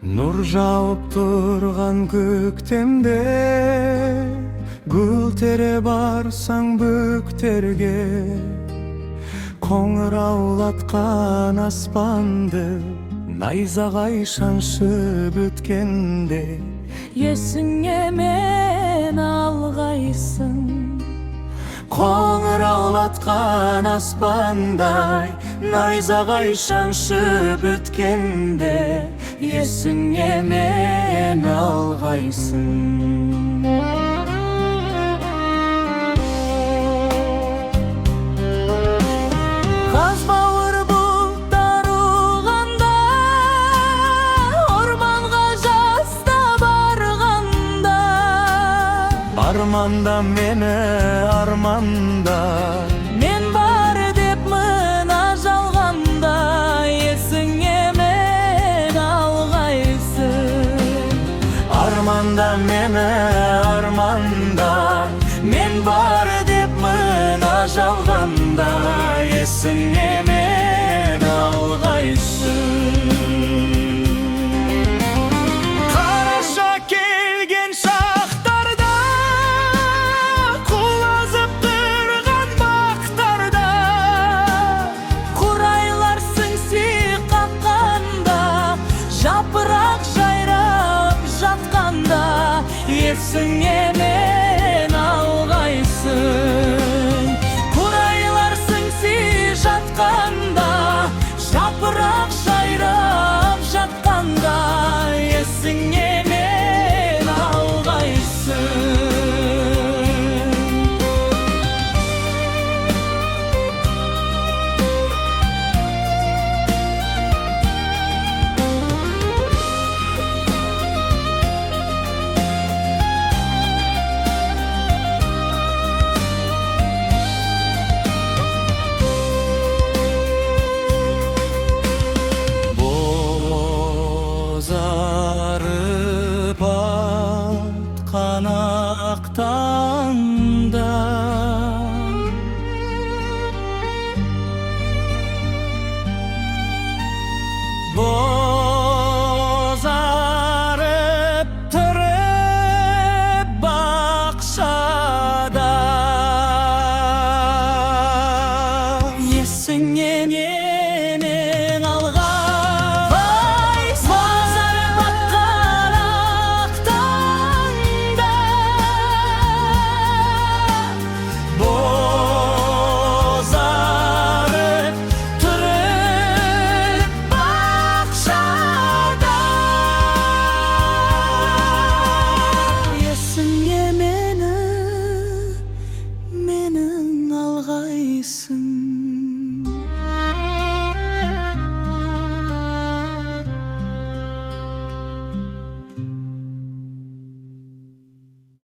Нур жауып тұрған көктемде гүл тере барсаң бөктерге, қоңыраулатқан аспанды найзағай шаншып өткенде, есіңе мен алғайсың. қоңыраулатқан аспандай найзағай шаншып өткенде, есіңе мен алғайсың. Қазбауыр бұлттар ұғанда, орманға жаста барғанда, Арманда мені арманда, мен бар деп мына жалғанда, есіңе мен алғайсың. арманда мені арманда, мен бар деп мына жалғанда, есіңе мен алғайсың. Қараша келген шақтарда, құлазып тұрған бақтарда, Құрайларсың сый қаққанда, жапырақ жайрап жатқанда, есіңе мен